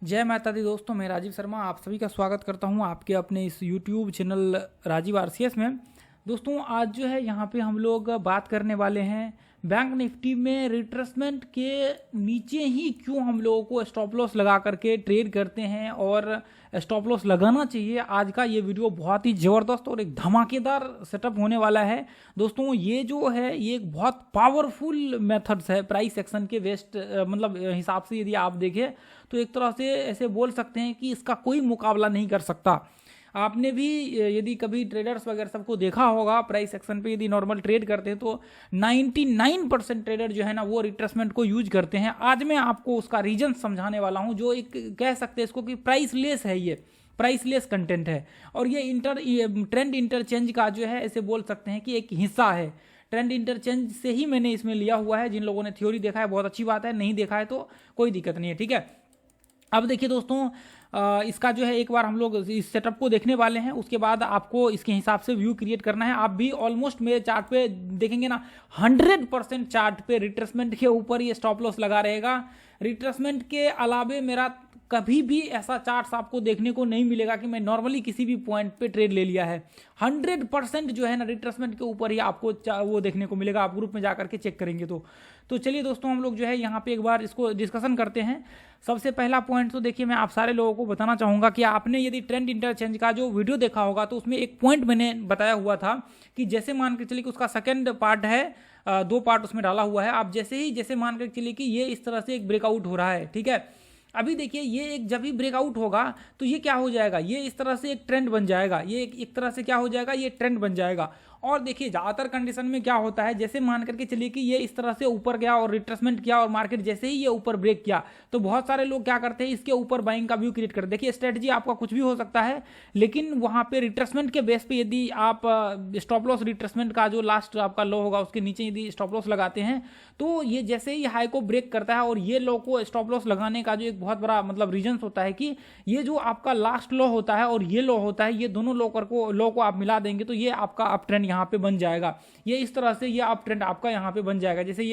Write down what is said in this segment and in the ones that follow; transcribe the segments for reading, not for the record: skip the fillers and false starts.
जय माता दी दोस्तों, मैं राजीव शर्मा आप सभी का स्वागत करता हूं आपके अपने इस YouTube चैनल राजीव आरसीएस में। दोस्तों आज जो है यहाँ पे हम लोग बात करने वाले हैं बैंक निफ्टी में रिट्रेसमेंट के नीचे ही क्यों हम लोगों को स्टॉप लॉस लगा करके ट्रेड करते हैं और स्टॉप लॉस लगाना चाहिए। आज का ये वीडियो बहुत ही ज़बरदस्त और एक धमाकेदार सेटअप होने वाला है। दोस्तों ये जो है ये एक बहुत पावरफुल मेथड्स है प्राइस एक्शन के वेस्ट हिसाब से यदि आप देखें तो एक तरह से ऐसे बोल सकते हैं कि इसका कोई मुकाबला नहीं कर सकता। आपने भी यदि कभी ट्रेडर्स वगैरह सबको देखा होगा प्राइस एक्शन पे यदि नॉर्मल ट्रेड करते हैं तो 99% ट्रेडर जो है ना वो रिट्रेसमेंट को यूज करते हैं। आज मैं आपको उसका रीजन समझाने वाला हूं जो एक कह सकते हैं इसको कि प्राइस लेस है, ये प्राइस लेस कंटेंट है और ये ट्रेंड इंटरचेंज का जो है ऐसे बोल सकते हैं कि एक हिस्सा है। ट्रेंड इंटरचेंज से ही मैंने इसमें लिया हुआ है। जिन लोगों ने थ्योरी देखा है बहुत अच्छी बात है, नहीं देखा है तो कोई दिक्कत नहीं है, ठीक है। अब देखिए दोस्तों इसका जो है एक बार हम लोग इस सेटअप को देखने वाले हैं, उसके बाद आपको इसके हिसाब से व्यू क्रिएट करना है। आप भी ऑलमोस्ट मेरे चार्ट पे देखेंगे ना 100% चार्ट पे रिट्रेसमेंट के ऊपर ये स्टॉप लॉस लगा रहेगा। रिट्रेसमेंट के अलावे मेरा कभी भी ऐसा चार्ट्स आपको देखने को नहीं मिलेगा कि मैं नॉर्मली किसी भी पॉइंट पे ट्रेड ले लिया है। 100% जो है ना रिट्रेसमेंट के ऊपर ही आपको वो देखने को मिलेगा। आप ग्रुप में जाकर के चेक करेंगे तो चलिए दोस्तों हम लोग जो है यहाँ पे एक बार इसको डिस्कशन करते हैं। सबसे पहला पॉइंट तो देखिए मैं आप सारे लोगों को बताना चाहूँगा कि आपने यदि ट्रेंड इंटरचेंज का जो वीडियो देखा होगा तो उसमें एक पॉइंट मैंने बताया हुआ था कि जैसे मान के चलिए कि उसका सेकेंड पार्ट है, 2 पार्ट उसमें डाला हुआ है। आप जैसे मान कर चलिए कि ये इस तरह से एक ब्रेकआउट हो रहा है, ठीक है। अभी देखिए ये एक जब भी ब्रेकआउट होगा तो ये क्या हो जाएगा, ये इस तरह से एक ट्रेंड बन जाएगा। ये एक तरह से क्या हो जाएगा, ये ट्रेंड बन जाएगा। और देखिए ज़्यादातर कंडीशन में क्या होता है, जैसे मान करके चलिए कि ये इस तरह से ऊपर गया और रिट्रेसमेंट किया और मार्केट जैसे ही ये ऊपर ब्रेक किया तो बहुत सारे लोग क्या करते हैं इसके ऊपर बाइंग का व्यू क्रिएट करते हैं। देखिए स्ट्रेटजी आपका कुछ भी हो सकता है, लेकिन वहाँ पे रिट्रेसमेंट के बेस पे यदि आप स्टॉप लॉस रिट्रेसमेंट का जो लास्ट आपका लो होगा उसके नीचे यदि स्टॉप लॉस लगाते हैं तो ये जैसे ही हाई को ब्रेक करता है और ये लो को स्टॉप लॉस लगाने का जो एक बहुत बड़ा रीजन होता है कि ये जो आपका लास्ट लो होता है और ये लो होता है, ये दोनों लो को आप मिला देंगे तो ये आपका अप ट्रेंड यहाँ पे बन जाएगा। ये इस तरह से ये अप ट्रेंड आपका यहाँ पे बन जाएगा। जैसे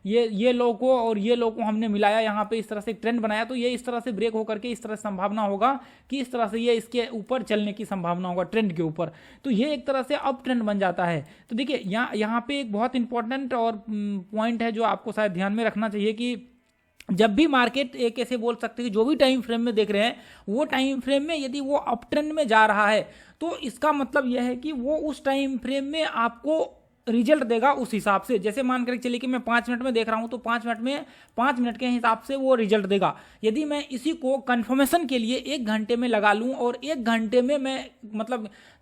ये लो को और ये लो को हमने मिलाया यहाँ पे इस तरह से ट्रेंड बनाया तो ये इस तरह से ब्रेक होकर के इस तरह से संभावना होगा कि इस तरह से ये इसके ऊपर चलने की संभावना होगा ट्रेंड के ऊपर, तो ये एक तरह से अप ट्रेंड बन जाता है। तो देखिए यहाँ पे एक बहुत इंपॉर्टेंट और पॉइंट है जो आपको शायद ध्यान में रखना चाहिए कि जब भी मार्केट एक ऐसे बोल सकते हैं कि जो भी टाइम फ्रेम में देख रहे हैं वो टाइम फ्रेम में यदि वो अप ट्रेंड में जा रहा है तो इसका मतलब यह है कि वो उस टाइम फ्रेम में आपको रिजल्ट देगा उस हिसाब से। जैसे मान कर चलिए कि मैं 5 मिनट में देख रहा हूं तो 5 मिनट के हिसाब से वो रिजल्ट देगा। यदि मैं इसी को कंफर्मेशन के लिए 1 घंटे में लगा लूं और 1 घंटे में मैं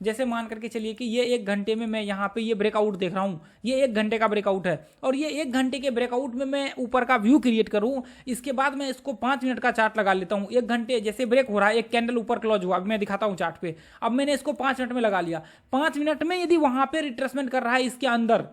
जैसे मान करके चलिए कि ये 1 घंटे में मैं यहाँ पे ये ब्रेकआउट देख रहा हूँ, ये 1 घंटे का ब्रेकआउट है और ये 1 घंटे के ब्रेकआउट में मैं ऊपर का व्यू क्रिएट करूँ, इसके बाद मैं इसको 5 मिनट का चार्ट लगा लेता हूँ। 1 घंटे जैसे ब्रेक हो रहा है, एक कैंडल ऊपर क्लोज हुआ, मैं दिखाता हूँ चार्ट पे। अब मैंने इसको 5 मिनट में लगा लिया। 5 मिनट में यदि वहां पे रिट्रेसमेंट कर रहा है इसके अंदर,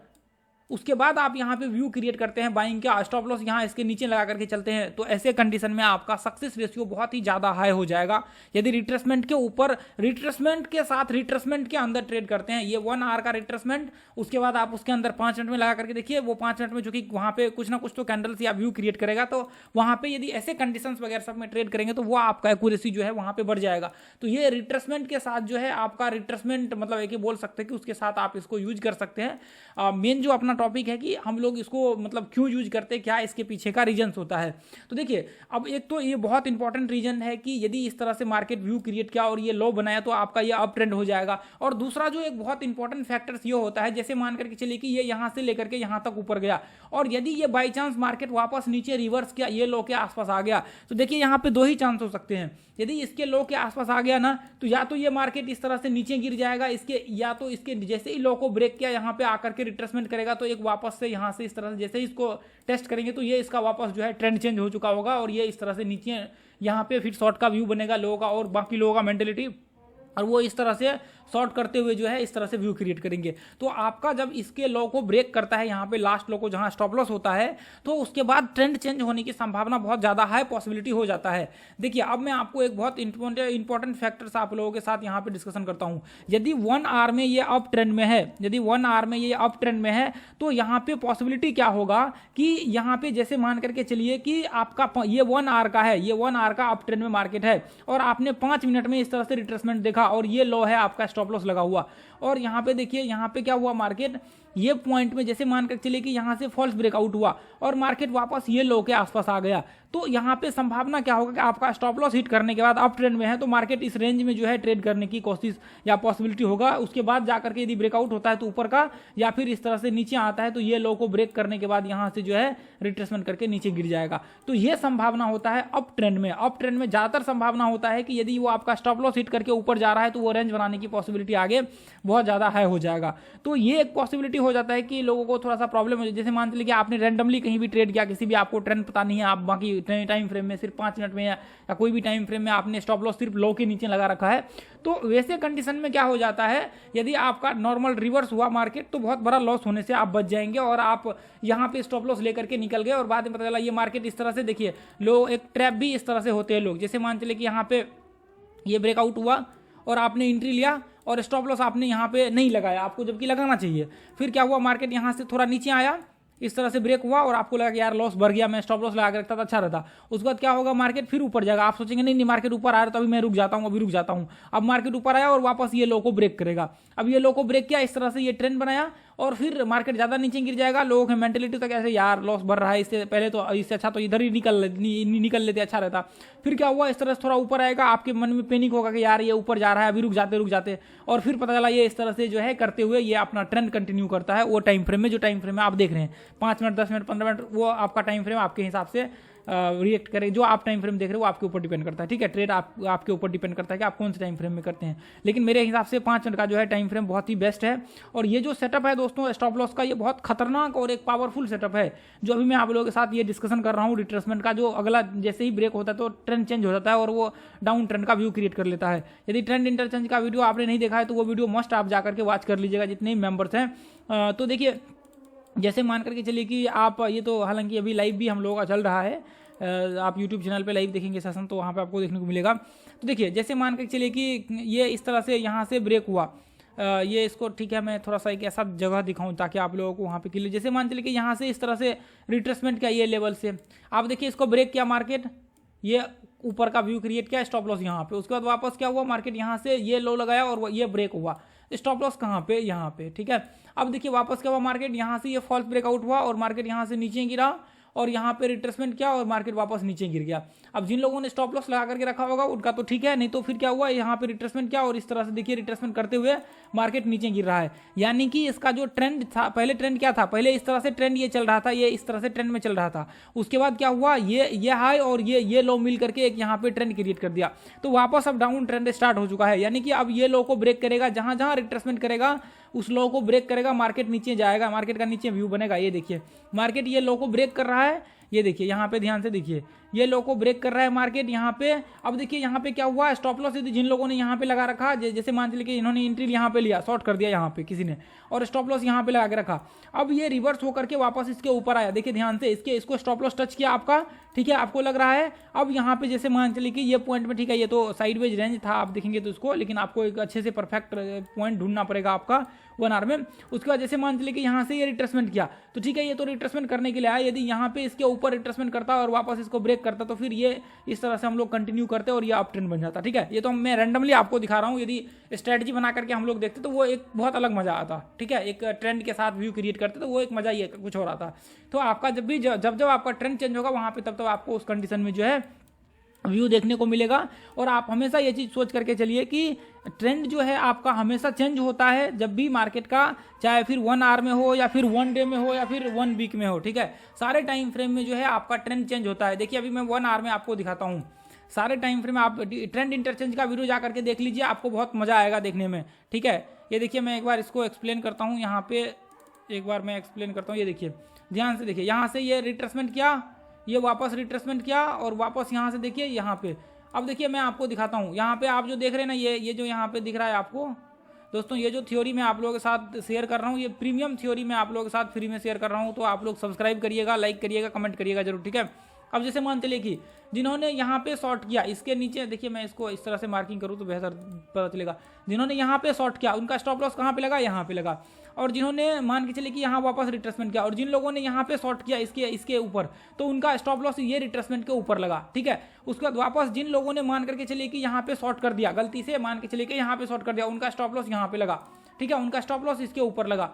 उसके बाद आप यहाँ पे व्यू क्रिएट करते हैं बाइंग का, स्टॉप लॉस यहाँ इसके नीचे लगा करके चलते हैं तो ऐसे कंडीशन में आपका सक्सेस रेशियो बहुत ही ज़्यादा हाई हो जाएगा। यदि रिट्रेसमेंट के ऊपर रिट्रेसमेंट के साथ रिट्रेसमेंट के अंदर ट्रेड करते हैं, ये 1 आवर का रिट्रेसमेंट, उसके बाद आप उसके अंदर 5 मिनट में लगा करके देखिए वो 5 मिनट में जो कि वहाँ पे कुछ ना कुछ तो कैंडल्स या व्यू क्रिएट करेगा, तो वहाँ पे यदि ऐसे कंडीशंस वगैरह सब में ट्रेड करेंगे तो वो आपका एक्यूरेसी जो है वहाँ पे बढ़ जाएगा। तो ये रिट्रेसमेंट के साथ जो है आपका रिट्रेसमेंट एक बोल सकते हैं कि उसके साथ आप इसको यूज कर सकते हैं। मेन जो अपना टॉपिक है कि हम लोग इसको क्यों यूज करते हैं, क्या इसके पीछे का रीजन होता है। तो देखिए अब एक तो ये बहुत इंपॉर्टेंट रीजन है कि यदि इस तरह से मार्केट व्यू क्रिएट किया और ये लो बनाया तो आपका ये अप ट्रेंड हो जाएगा। और दूसरा जो एक बहुत इंपॉर्टेंट फैक्टर्स ये होता है, जैसे मान करके चलिए कि ये यहाँ से लेकर के यहाँ तक ऊपर गया और यदि ये बाई चांस मार्केट वापस नीचे रिवर्स किया, ये लो के आसपास आ गया, तो देखिए यहाँ पे 2 ही चांस हो सकते हैं। यदि इसके लो के आसपास आ गया ना तो या तो ये मार्केट इस तरह से नीचे गिर जाएगा इसके, या तो इसके जैसे ही लो को ब्रेक किया यहाँ पे आकर के रिट्रेसमेंट करेगा तो एक वापस से यहाँ से इस तरह से जैसे ही इसको टेस्ट करेंगे तो ये इसका वापस जो है ट्रेंड चेंज हो चुका होगा और ये इस तरह से नीचे यहाँ पे फिर शॉर्ट का व्यू बनेगा लोगों का और बाकी लोगों का मेंटेलिटी, और वो इस तरह से शॉर्ट करते हुए जो है इस तरह से व्यू क्रिएट करेंगे। तो आपका जब इसके लो को ब्रेक करता है, यहाँ पे लास्ट लो को जहाँ स्टॉप लॉस होता है, तो उसके बाद ट्रेंड चेंज होने की संभावना बहुत ज़्यादा हाई पॉसिबिलिटी हो जाता है। देखिए अब मैं आपको एक बहुत इंपॉर्टेंट फैक्टर्स आप लोगों के साथ यहाँ पे डिस्कशन करता हूँ। यदि 1 आवर में ये अप ट्रेंड में है, यदि 1 आवर में ये अप ट्रेंड में है, तो यहाँ पे पॉसिबिलिटी क्या होगा कि यहाँ पे जैसे मान करके चलिए कि आपका ये 1 आवर का है, ये 1 आवर का अप ट्रेंड में मार्केट है और आपने 5 मिनट में इस तरह से रिट्रेसमेंट देखा और ये लो है आपका स्टॉप लॉस लगा हुआ, और यहाँ पे देखिए यहाँ पे क्या हुआ, मार्केट ये पॉइंट में जैसे मान कर चलिए कि यहाँ से फॉल्स ब्रेकआउट हुआ और मार्केट वापस ये लो के आसपास आ गया, तो यहाँ पे संभावना क्या होगा कि आपका स्टॉप लॉस हिट करने के बाद अप ट्रेंड में है तो मार्केट इस रेंज में जो है ट्रेड करने की कोशिश या पॉसिबिलिटी होगा। उसके बाद जाकर के यदि ब्रेकआउट होता है तो ऊपर का या फिर इस तरह से नीचे आता है तो ये लो को ब्रेक करने के बाद यहाँ से जो है रिट्रेसमेंट करके नीचे गिर जाएगा। तो ये संभावना होता है अप ट्रेंड में। अप ट्रेंड में ज़्यादातर संभावना होता है कि यदि वो आपका स्टॉप लॉस हिट करके ऊपर जा रहा है तो वो रेंज बनाने की पॉसिबिलिटी आगे बहुत ज़्यादा हाई हो जाएगा। तो ये एक पॉसिबिलिटी हो जाता है कि लोगों को थोड़ा सा प्रॉब्लम हो जाए। जैसे मान लीजिए कि आपने रैंडमली कहीं भी ट्रेड किया, किसी भी आपको ट्रेंड पता नहीं है, आप बाकी टाइम फ्रेम में सिर्फ 5 मिनट में या कोई भी टाइम फ्रेम में आपने स्टॉप लॉस सिर्फ लो के नीचे लगा रखा है, तो वैसे कंडीशन में क्या हो जाता है, यदि आपका नॉर्मल रिवर्स हुआ मार्केट तो बहुत बड़ा लॉस होने से आप बच जाएंगे और आप यहाँ पे स्टॉप लॉस लेकर के निकल गए और बाद में पता चला ये मार्केट इस तरह से, देखिए लोग एक ट्रैप भी इस तरह से होते हैं लोग। जैसे मान चले कि यहाँ पे ये ब्रेकआउट हुआ और आपने एंट्री लिया और स्टॉप लॉस आपने यहाँ पे नहीं लगाया, आपको जबकि लगाना चाहिए। फिर क्या हुआ, मार्केट यहाँ से थोड़ा नीचे आया, इस तरह से ब्रेक हुआ और आपको लगा कि यार लॉस बढ़ गया, मैं स्टॉप लॉस लगा के रखता था अच्छा रहता। उसके बाद क्या होगा, मार्केट फिर ऊपर जाएगा, आप सोचेंगे नहीं मार्केट ऊपर आ रहा है तो अभी मैं रुक जाता हूँ, अभी रुक जाता हूँ। अब मार्केट ऊपर आया और वापस ये लो को ब्रेक करेगा। अब ये लो को ब्रेक किया, इस तरह से ये ट्रेंड बनाया और फिर मार्केट ज़्यादा नीचे गिर जाएगा। लोगों की मेंटेलिटी तो कैसे, यार लॉस बढ़ रहा है, इससे पहले तो इससे अच्छा तो इधर ही निकल लेते अच्छा रहता। फिर क्या हुआ, इस तरह से थोड़ा ऊपर आएगा, आपके मन में पैनिक होगा कि यार ये ऊपर जा रहा है, अभी रुक जाते और फिर पता चला ये इस तरह से जो है करते हुए ये अपना ट्रेंड कंटिन्यू करता है। वो टाइम फ्रेम में, जो टाइम फ्रेम में आप देख रहे हैं 5 मिनट 10 मिनट 15 मिनट, वो आपका टाइम फ्रेम आपके हिसाब से रिएक्ट करे। जो आप टाइम फ्रेम देख रहे हो वो आपके ऊपर डिपेंड करता है, ठीक है। ट्रेड आपके ऊपर डिपेंड करता है कि आप कौन से टाइम फ्रेम में करते हैं। लेकिन मेरे हिसाब से 5 मिनट का जो है टाइम फ्रेम बहुत ही बेस्ट है। और ये जो सेटअप है दोस्तों स्टॉप लॉस का, ये बहुत खतरनाक और एक पावरफुल सेटअप है जो अभी मैं आप लोगों के साथ ये डिस्कशन कर रहा हूँ रिट्रेसमेंट का। जो अगला जैसे ही ब्रेक होता है तो ट्रेंड चेंज हो जाता है और वो डाउन ट्रेंड का व्यू क्रिएट कर लेता है। यदि ट्रेंड इंटरचेंज का वीडियो आपने नहीं देखा है तो वो वीडियो मस्ट आप जाकर के वॉच कर लीजिएगा, जितने मेंबर्स हैं। तो देखिए जैसे मान करके चलिए कि आप ये तो हालांकि अभी लाइव भी हम लोगों का चल रहा है, आप YouTube चैनल पे लाइव देखेंगे सेशन तो वहाँ पे आपको देखने को मिलेगा। तो देखिए जैसे मान कर चलिए कि ये इस तरह से यहाँ से ब्रेक हुआ, ये इसको ठीक है मैं थोड़ा सा एक ऐसा जगह दिखाऊं ताकि आप लोगों को वहाँ पे क्लियर। जैसे मान चलिए कि यहाँ से इस तरह से रिट्रेसमेंट किया ये लेवल से, आप देखिए इसको ब्रेक किया मार्केट, ये ऊपर का व्यू क्रिएट किया, स्टॉप लॉस यहाँ पे। उसके बाद वापस क्या हुआ, मार्केट यहाँ से ये लो लगाया और ये ब्रेक हुआ, स्टॉप लॉस कहाँ पे, यहाँ पे, ठीक है। अब देखिए वापस क्या हुआ, मार्केट यहाँ से ये फॉल्स ब्रेकआउट हुआ और मार्केट यहाँ से नीचे गिरा और यहाँ पे रिट्रेसमेंट किया और मार्केट वापस नीचे गिर गया। अब जिन लोगों ने स्टॉप लॉस लगा करके रखा होगा उनका तो ठीक है, नहीं तो फिर क्या हुआ, यहाँ पे रिट्रेसमेंट किया और इस तरह से देखिए रिट्रेसमेंट करते हुए मार्केट नीचे गिर रहा है। यानी कि इसका जो ट्रेंड था, पहले ट्रेंड क्या था, पहले इस तरह से ट्रेंड ये चल रहा था, ये इस तरह से ट्रेंड में चल रहा था। उसके बाद क्या हुआ, ये हाई और ये लो मिल करके एक यहाँ पे ट्रेंड क्रिएट कर दिया, तो वापस अब डाउन ट्रेंड स्टार्ट हो चुका है। यानी कि अब ये लो को ब्रेक करेगा, जहां जहां रिट्रेसमेंट करेगा उस लो को ब्रेक करेगा, मार्केट नीचे जाएगा, मार्केट का नीचे व्यू बनेगा। ये देखिए मार्केट ये लो को ब्रेक कर रहा है, ये देखिए यहाँ पे ध्यान से देखिए ये लो को ब्रेक कर रहा है मार्केट यहाँ पे। अब देखिए यहाँ पे क्या हुआ, स्टॉप लॉस यदि जिन लोगों ने यहाँ पे लगा रखा, जैसे मान चलिए कि इन्होंने एंट्री यहाँ पे लिया, शॉर्ट कर दिया यहाँ पे किसी ने और स्टॉप लॉस यहाँ पे लगा के रखा, अब ये रिवर्स होकर के वापस इसके ऊपर आया, देखिए ध्यान से इसको स्टॉप लॉस टच किया आपका, ठीक है, आपको लग रहा है। अब यहाँ पे जैसे मान चलिए कि ये पॉइंट में, ठीक है, ये तो साइडवेज रेंज था, आप देखेंगे तो इसको, लेकिन आपको एक अच्छे से परफेक्ट पॉइंट ढूंढना पड़ेगा आपका 1 आवर में। उसके बाद जैसे मान चलिए कि यहाँ से ये रिट्रेसमेंट किया, तो ठीक है, ये तो रिट्रेसमेंट करने के लिए आया, यदि यहाँ पे इसके ऊपर रिट्रेसमेंट करता और वापस इसको ब्रेक करता तो फिर ये इस तरह से हम लोग कंटिन्यू करते और ये अप ट्रेंड बन जाता, ठीक है। ये तो मैं रैंडमली आपको दिखा रहा हूँ, यदि स्ट्रेटजी बना करके हम लोग देखते तो वो एक बहुत अलग मजा आता, ठीक है। एक ट्रेंड के साथ व्यू क्रिएट करते तो वो एक मजा ही कुछ हो रहा था। तो आपका जब आपका ट्रेंड चेंज होगा वहां पे तब आपको उस कंडीशन में जो है व्यू देखने को मिलेगा। और आप हमेशा ये चीज सोच करके चलिए कि ट्रेंड जो है आपका हमेशा चेंज होता है जब भी मार्केट का, चाहे फिर 1 आवर में हो या फिर 1 डे में हो या फिर 1 वीक में हो, ठीक है। सारे टाइम फ्रेम में जो है आपका ट्रेंड चेंज होता है। देखिए अभी मैं 1 आवर में आपको दिखाता हूँ, सारे टाइम फ्रेम आप ट्रेंड इंटरचेंज का वीडियो जा करके देख लीजिए, आपको बहुत मजा आएगा देखने में, ठीक है। ये देखिए मैं एक बार इसको एक्सप्लेन करता हूँ, यहाँ पे एक बार मैं एक्सप्लेन करता हूँ। ये देखिए ध्यान से देखिए, यहाँ से ये रिट्रेसमेंट किया, ये वापस रिट्रेसमेंट किया और वापस यहाँ से देखिए यहाँ पे। अब देखिए मैं आपको दिखाता हूँ, यहाँ पे आप जो देख रहे हैं ना, ये जो यहाँ पे दिख रहा है आपको, दोस्तों ये जो थ्योरी मैं आप लोगों के साथ शेयर कर रहा हूँ, ये प्रीमियम थ्योरी मैं आप लोगों के साथ फ्री में शेयर कर रहा हूँ, तो आप लोग सब्सक्राइब करिएगा, लाइक करिएगा, कमेंट करिएगा जरूर, ठीक है। अब जैसे मान चलिए कि जिन्होंने यहाँ पे शॉर्ट किया, इसके नीचे देखिए मैं इसको इस तरह से मार्किंग करूँ तो बेहतर पता चलेगा। जिन्होंने यहाँ पे शॉर्ट किया उनका स्टॉप लॉस कहाँ पे लगा, यहाँ पे लगा। और जिन्होंने मान के चले कि यहाँ वापस रिट्रेसमेंट किया, और जिन लोगों ने यहाँ पे शॉर्ट किया इसके ऊपर, तो उनका स्टॉप लॉस ये रिट्रेसमेंट के ऊपर लगा, ठीक है। उसके बाद वापस जिन लोगों ने मान करके चलिए कि यहाँ पे शॉर्ट कर दिया, गलती से मान के चलिए कि यहाँ पे शॉर्ट कर दिया, उनका स्टॉप लॉस यहाँ पे लगा, ठीक है, उनका स्टॉप लॉस इसके ऊपर लगा।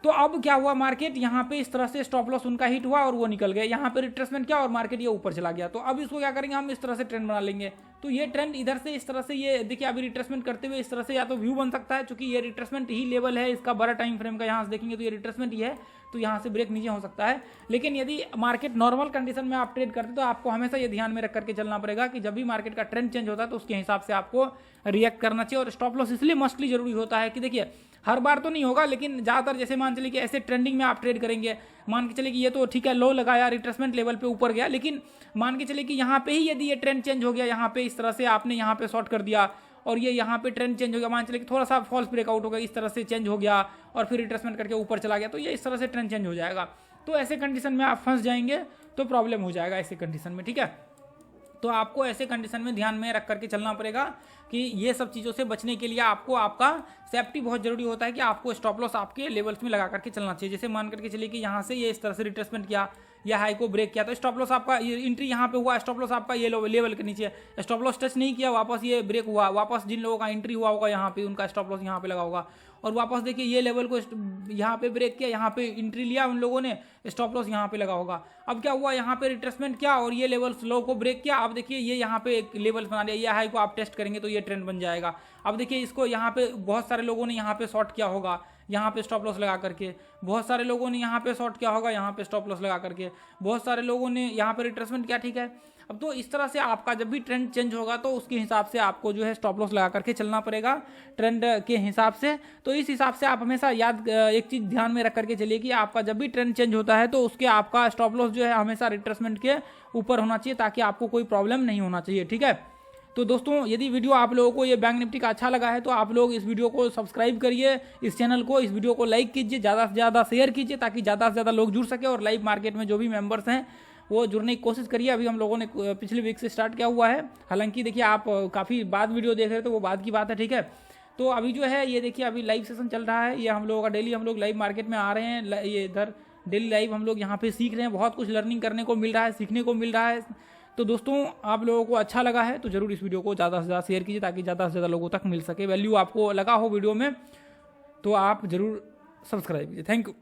तो अब क्या हुआ, मार्केट यहाँ पे इस तरह से स्टॉप लॉस उनका हिट हुआ और वो निकल गए, यहाँ पे रिट्रेसमेंट किया और मार्केट ये ऊपर चला गया। तो अब इसको क्या करेंगे, हम इस तरह से ट्रेंड बना लेंगे। तो ये ट्रेंड इधर से इस तरह से, ये देखिए अभी रिट्रेसमेंट करते हुए इस तरह से या तो व्यू बन सकता है, क्योंकि ये रिट्रेसमेंट ही लेवल है इसका बड़ा टाइम फ्रेम का, यहाँ से देखेंगे तो ये रिट्रेसमेंट ही है, तो यहाँ से ब्रेक नीचे हो सकता है। लेकिन यदि मार्केट नॉर्मल कंडीशन में आप ट्रेड करते तो आपको हमेशा ये ध्यान में रख करके चलना पड़ेगा कि जब भी मार्केट का ट्रेंड चेंज होता है तो उसके हिसाब से आपको रिएक्ट करना चाहिए। और स्टॉप लॉस इसलिए मस्टली जरूरी होता है कि देखिए हर बार तो नहीं होगा, लेकिन ज़्यादातर जैसे मान चलिए कि ऐसे ट्रेंडिंग में आप ट्रेड करेंगे, मान के चलिए कि ये तो ठीक है लो लगाया, रिट्रेसमेंट लेवल पे ऊपर गया, लेकिन मान के चलिए कि यहाँ पे ही यदि ये ट्रेंड चेंज हो गया, यहाँ पे इस तरह से आपने यहाँ पे शॉर्ट कर दिया और ये यहाँ पे ट्रेंड चेंज हो गया, मान चलिए कि थोड़ा सा फॉल्स ब्रेकआउट हो गया, इस तरह से चेंज हो गया और फिर रिट्रेसमेंट करके ऊपर चला गया, तो ये इस तरह से ट्रेंड चेंज हो जाएगा। तो ऐसे कंडीशन में आप फंस जाएंगे, तो प्रॉब्लम हो जाएगा ऐसे कंडीशन में, ठीक है। तो आपको ऐसे कंडीशन में ध्यान में रख करके चलना पड़ेगा कि ये सब चीज़ों से बचने के लिए आपको आपका सेफ्टी बहुत जरूरी होता है कि आपको स्टॉप लॉस आपके लेवल्स में लगा करके चलना चाहिए। जैसे मान करके चलिए कि यहाँ से ये इस तरह से रिट्रेसमेंट किया या हाई को ब्रेक किया, तो स्टॉप लॉस आपका एंट्री यहाँ पे हुआ, स्टॉप लॉस आपका ये लेवल के नीचे, स्टॉप लॉस टच नहीं किया, वापस ये ब्रेक हुआ, वापस जिन लोगों का एंट्री हुआ होगा यहाँ पे उनका स्टॉप लॉस यहाँ पे लगा होगा, और वापस देखिए ये लेवल को यहाँ पे ब्रेक किया, यहाँ पे एंट्री लिया उन लोगों ने, स्टॉप लॉस यहाँ पे लगा होगा। अब क्या हुआ, यहाँ पे रिट्रेसमेंट किया और ये लेवल लो को ब्रेक किया। अब देखिए ये यहाँ पे एक लेवल बना लिया, ये हाई को आप टेस्ट करेंगे तो ये ट्रेंड बन जाएगा। अब देखिए इसको यहाँ पे बहुत सारे लोगों ने यहाँ पे शॉर्ट किया होगा, यहाँ पे स्टॉप लॉस लगा करके, बहुत सारे लोगों ने यहाँ पे शॉर्ट किया होगा, यहाँ पे स्टॉप लॉस लगा करके, बहुत सारे लोगों ने यहाँ पे रिट्रेसमेंट किया, ठीक है। अब तो इस तरह से आपका जब भी ट्रेंड चेंज होगा तो उसके हिसाब से आपको जो है स्टॉप लॉस लगा करके चलना पड़ेगा ट्रेंड के हिसाब से। तो इस हिसाब से आप हमेशा याद एक चीज़ ध्यान में रख करके चलिए कि आपका जब भी ट्रेंड चेंज होता है तो उसके आपका स्टॉप लॉस जो है हमेशा रिट्रेसमेंट के ऊपर होना चाहिए, ताकि आपको कोई प्रॉब्लम नहीं होना चाहिए, ठीक है। तो दोस्तों यदि वीडियो आप लोगों को ये बैंक निफ्टी का अच्छा लगा है तो आप लोग इस वीडियो को सब्सक्राइब करिए, इस चैनल को, इस वीडियो को लाइक कीजिए, ज़्यादा से ज़्यादा शेयर कीजिए ताकि ज़्यादा से ज़्यादा लोग जुड़ सके, और लाइव मार्केट में जो भी मेंबर्स हैं वो जुड़ने की कोशिश करिए। अभी हम लोगों ने पिछले वीक से स्टार्ट किया हुआ है, हालांकि देखिए आप काफ़ी बाद वीडियो देख रहे हैं तो वो बाद की बात है, ठीक है। तो अभी जो है ये देखिए अभी लाइव सेशन चल रहा है, ये हम लोगों का डेली हम लोग लाइव मार्केट में आ रहे हैं, ये इधर डेली लाइव हम लोग यहाँ पे सीख रहे हैं, बहुत कुछ लर्निंग करने को मिल रहा है, सीखने को मिल रहा है। तो दोस्तों आप लोगों को अच्छा लगा है तो जरूर इस वीडियो को ज़्यादा से ज़्यादा शेयर कीजिए ताकि ज़्यादा से ज़्यादा लोगों तक मिल सके, वैल्यू आपको लगा हो वीडियो में तो आप जरूर सब्सक्राइब कीजिए। Thank you.